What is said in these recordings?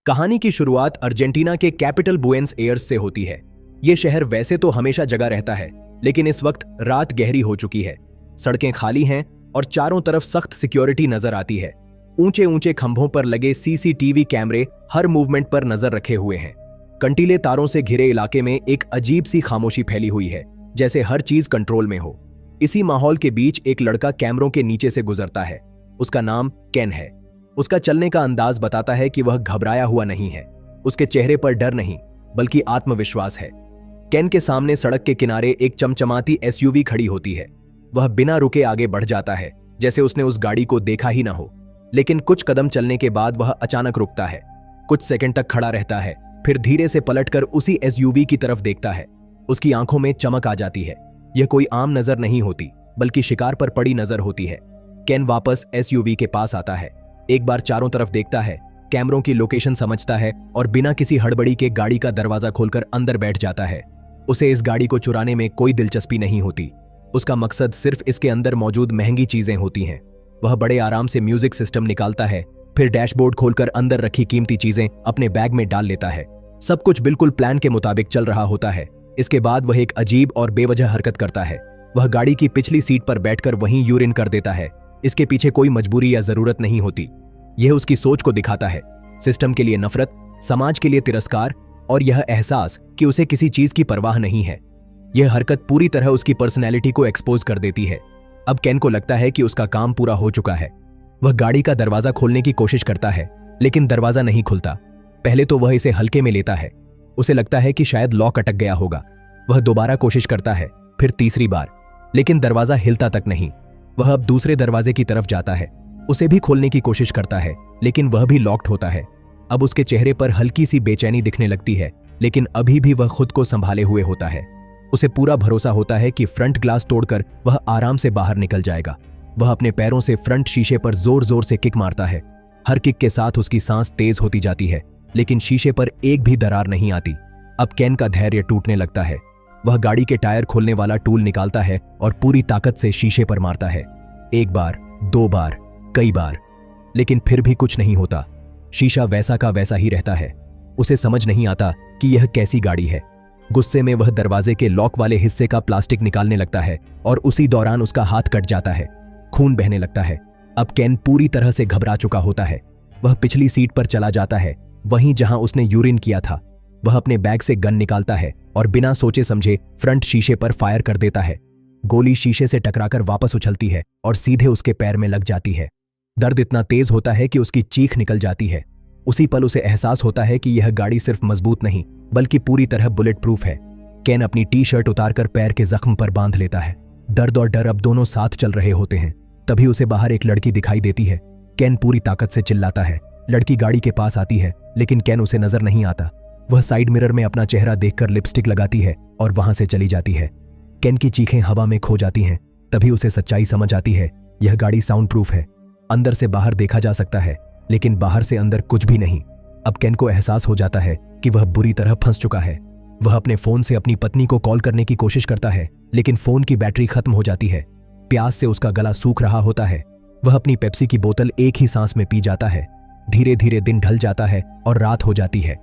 कहानी की शुरुआत अर्जेंटीना के कैपिटल बुएनस एयर्स से होती है। ये शहर वैसे तो हमेशा जगा रहता है, लेकिन इस वक्त रात गहरी हो चुकी है। सड़कें खाली हैं और चारों तरफ सख्त सिक्योरिटी नजर आती है। ऊंचे ऊंचे खंभों पर लगे सीसीटीवी कैमरे हर मूवमेंट पर नजर रखे हुए हैं। कंटीले तारों से घिरे इलाके में एक अजीब सी खामोशी फैली हुई है, जैसे हर चीज कंट्रोल में हो। इसी माहौल के बीच एक लड़का कैमरों के नीचे से गुजरता है। उसका नाम केन है। उसका चलने का अंदाज बताता है कि वह घबराया हुआ नहीं है। उसके चेहरे पर डर नहीं, बल्कि आत्मविश्वास है। केन के सामने सड़क के किनारे एक चमचमाती एसयूवी खड़ी होती है। वह बिना रुके आगे बढ़ जाता है, जैसे उसने उस गाड़ी को देखा ही ना हो। लेकिन कुछ कदम चलने के बाद वह अचानक रुकता है। कुछ सेकंड तक खड़ा रहता है, फिर धीरे से पलटकर उसी एसयूवी की तरफ देखता है। उसकी आंखों में चमक आ जाती है। यह कोई आम नजर नहीं होती, बल्कि शिकार पर पड़ी नजर होती है। केन वापस एसयूवी के पास आता है। एक बार चारों तरफ देखता है, कैमरों की लोकेशन समझता है और बिना किसी हड़बड़ी के गाड़ी का दरवाजा खोलकर अंदर बैठ जाता है। उसे इस गाड़ी को चुराने में कोई दिलचस्पी नहीं होती। उसका मकसद सिर्फ इसके अंदर मौजूद महंगी चीजें होती हैं। वह बड़े आराम से म्यूजिक सिस्टम निकालता है, फिर डैशबोर्ड खोलकर अंदर रखी कीमती चीजें अपने बैग में डाल लेता है। सब कुछ बिल्कुल प्लान के मुताबिक चल रहा होता है। इसके बाद वह एक अजीब और बेवजह हरकत करता है। वह गाड़ी की पिछली सीट पर बैठकर वहीं यूरिन कर देता है। इसके पीछे कोई मजबूरी या जरूरत नहीं होती। यह उसकी सोच को दिखाता है। सिस्टम के लिए नफरत, समाज के लिए तिरस्कार और यह एहसास कि उसे किसी चीज की परवाह नहीं है। यह हरकत पूरी तरह उसकी पर्सनैलिटी को एक्सपोज कर देती है। अब केन को लगता है कि उसका काम पूरा हो चुका है। वह गाड़ी का दरवाजा खोलने की कोशिश करता है, लेकिन दरवाजा नहीं खुलता। पहले तो वह इसे हल्के में लेता है। उसे लगता है कि शायद लॉक अटक गया होगा। वह दोबारा कोशिश करता है, फिर तीसरी बार, लेकिन दरवाजा हिलता तक नहीं। वह अब दूसरे दरवाजे की तरफ जाता है। उसे भी खोलने की कोशिश करता है, लेकिन वह भी लॉक्ड होता है। अब उसके चेहरे पर हल्की सी बेचैनी दिखने लगती है, लेकिन अभी भी वह खुद को संभाले हुए होता है। उसे पूरा भरोसा होता है कि फ्रंट ग्लास तोड़कर वह आराम से बाहर निकल जाएगा। वह अपने पैरों से फ्रंट शीशे पर जोर जोर से किक मारता है। हर किक के साथ उसकी सांस तेज होती जाती है, लेकिन शीशे पर एक भी दरार नहीं आती। अब केन का धैर्य टूटने लगता है। वह गाड़ी के टायर खोलने वाला टूल निकालता है और पूरी ताकत से शीशे पर मारता है। एक बार, दो बार, कई बार, लेकिन फिर भी कुछ नहीं होता। शीशा वैसा का वैसा ही रहता है। उसे समझ नहीं आता कि यह कैसी गाड़ी है। गुस्से में वह दरवाजे के लॉक वाले हिस्से का प्लास्टिक निकालने लगता है और उसी दौरान उसका हाथ कट जाता है। खून बहने लगता है। अब केन पूरी तरह से घबरा चुका होता है। वह पिछली सीट पर चला जाता है, वहीं जहां उसने यूरिन किया था। वह अपने बैग से गन निकालता है और बिना सोचे समझे फ्रंट शीशे पर फायर कर देता है। गोली शीशे से टकराकर वापस उछलती है और सीधे उसके पैर में लग जाती है। दर्द इतना तेज होता है कि उसकी चीख निकल जाती है। उसी पल उसे एहसास होता है कि यह गाड़ी सिर्फ मजबूत नहीं, बल्कि पूरी तरह बुलेट प्रूफ है। केन अपनी टी शर्ट उतारकर पैर के जख्म पर बांध लेता है। दर्द और डर अब दोनों साथ चल रहे होते हैं। तभी उसे बाहर एक लड़की दिखाई देती है। केन पूरी ताकत से चिल्लाता है। लड़की गाड़ी के पास आती है, लेकिन केन उसे नजर नहीं आता। वह साइड मिरर में अपना चेहरा देखकर लिपस्टिक लगाती है और वहां से चली जाती है। केन की चीखें हवा में खो जाती हैं। तभी उसे सच्चाई समझ आती है। यह गाड़ी साउंड प्रूफ है। अंदर से बाहर देखा जा सकता है, लेकिन बाहर से अंदर कुछ भी नहीं। अब केन को एहसास हो जाता है कि वह बुरी तरह फंस चुका है। वह अपने फोन से अपनी पत्नी को कॉल करने की कोशिश करता है, लेकिन फोन की बैटरी खत्म हो जाती है। प्यास से उसका गला सूख रहा होता है। वह अपनी पेप्सी की बोतल एक ही सांस में पी जाता है। धीरे धीरे दिन ढल जाता है और रात हो जाती है।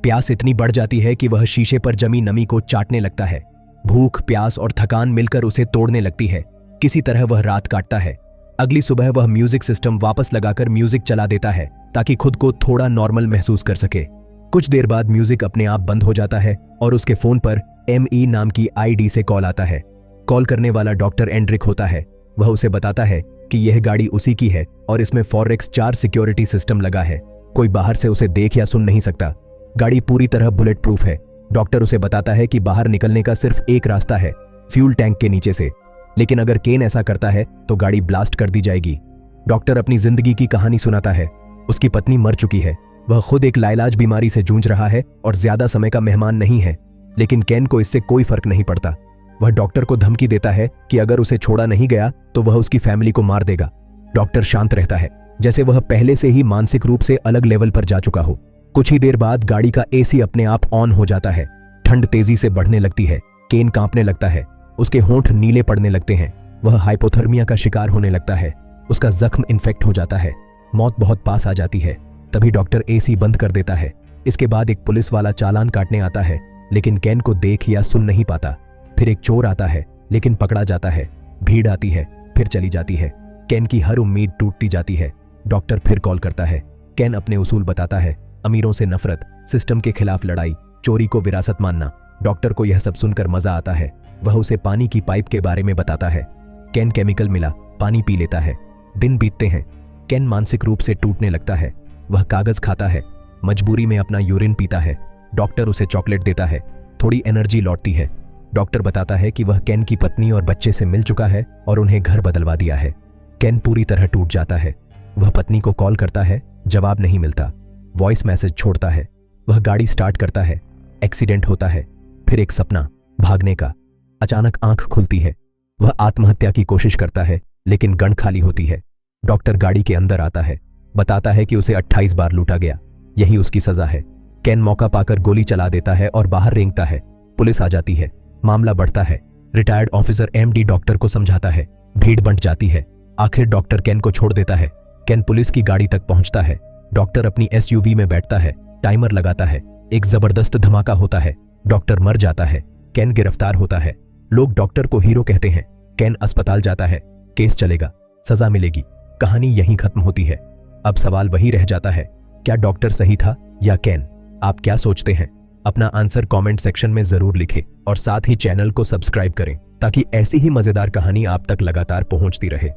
प्यास इतनी बढ़ जाती है कि वह शीशे पर जमी नमी को चाटने लगता है। भूख, प्यास और थकान मिलकर उसे तोड़ने लगती है। किसी तरह वह रात काटता है। अगली सुबह वह म्यूजिक सिस्टम वापस लगाकर म्यूजिक चला देता है, ताकि खुद को थोड़ा नॉर्मल महसूस कर सके। कुछ देर बाद म्यूजिक अपने आप बंद हो जाता है और उसके फोन पर ME नाम की ID से कॉल आता है। कॉल करने वाला डॉक्टर एंड्रिक होता है। वह उसे बताता है कि यह गाड़ी उसी की है और इसमें फॉरेक्स 4 सिक्योरिटी सिस्टम लगा है। कोई बाहर से उसे देख या सुन नहीं सकता। गाड़ी पूरी तरह बुलेट प्रूफ है। डॉक्टर उसे बताता है कि बाहर निकलने का सिर्फ एक रास्ता है, फ्यूल टैंक के नीचे से। लेकिन अगर केन ऐसा करता है तो गाड़ी ब्लास्ट कर दी जाएगी। डॉक्टर अपनी जिंदगी की कहानी सुनाता है। उसकी पत्नी मर चुकी है। वह खुद एक लाइलाज बीमारी से जूझ रहा है और ज्यादा समय का मेहमान नहीं है, लेकिन केन को इससे कोई फर्क नहीं पड़ता। वह डॉक्टर को धमकी देता है कि अगर उसे छोड़ा नहीं गया तो वह उसकी फैमिली को मार देगा। डॉक्टर शांत रहता है, जैसे वह पहले से ही मानसिक रूप से अलग लेवल पर जा चुका हो। कुछ ही देर बाद गाड़ी का AC अपने आप ऑन हो जाता है। ठंड तेजी से बढ़ने लगती है। केन कांपने लगता है। उसके होंठ नीले पड़ने लगते हैं। वह हाइपोथर्मिया का शिकार होने लगता है। उसका जख्म इन्फेक्ट हो जाता है। मौत बहुत पास आ जाती है। तभी डॉक्टर एसी बंद कर देता है। इसके बाद एक पुलिस वाला चालान काटने आता है, लेकिन केन को देख या सुन नहीं पाता। फिर एक चोर आता है, लेकिन पकड़ा जाता है। भीड़ आती है, फिर चली जाती है। केन की हर उम्मीद टूटती जाती है। डॉक्टर फिर कॉल करता है। केन अपने उसूल बताता है, अमीरों से नफरत, सिस्टम के खिलाफ लड़ाई, चोरी को विरासत मानना। डॉक्टर को यह सब सुनकर मजा आता है। वह उसे पानी की पाइप के बारे में बताता है। केन केमिकल मिला पानी पी लेता है। दिन बीतते हैं। केन मानसिक रूप से टूटने लगता है। वह कागज खाता है, मजबूरी में अपना यूरिन पीता है। डॉक्टर उसे चॉकलेट देता है। थोड़ी एनर्जी लौटती है। डॉक्टर बताता है कि वह केन की पत्नी और बच्चे से मिल चुका है और उन्हें घर बदलवा दिया है। केन पूरी तरह टूट जाता है। वह पत्नी को कॉल करता है, जवाब नहीं मिलता। वॉइस मैसेज छोड़ता है। वह गाड़ी स्टार्ट करता है। एक्सीडेंट होता है। फिर एक सपना, भागने का। अचानक आंख खुलती है। वह आत्महत्या की कोशिश करता है, लेकिन गन खाली होती है। डॉक्टर गाड़ी के अंदर आता है, बताता है कि उसे 28 बार लूटा गया, यही उसकी सजा है। केन मौका पाकर गोली चला देता है और बाहर रेंगता है। पुलिस आ जाती है। मामला बढ़ता है। रिटायर्ड ऑफिसर एमडी डॉक्टर को समझाता है। भीड़ बंट जाती है। आखिर डॉक्टर केन को छोड़ देता है। केन पुलिस की गाड़ी तक पहुंचता है। डॉक्टर अपनी एसयूवी में बैठता है। टाइमर लगाता है। एक जबरदस्त धमाका होता है। डॉक्टर मर जाता है। केन गिरफ्तार होता है। लोग डॉक्टर को हीरो कहते हैं। केन अस्पताल जाता है। केस चलेगा, सजा मिलेगी। कहानी यहीं खत्म होती है। अब सवाल वही रह जाता है, क्या डॉक्टर सही था या केन? आप क्या सोचते हैं? अपना आंसर कमेंट सेक्शन में जरूर लिखें और साथ ही चैनल को सब्सक्राइब करें ताकि ऐसी ही मजेदार कहानी आप तक लगातार पहुंचती रहे।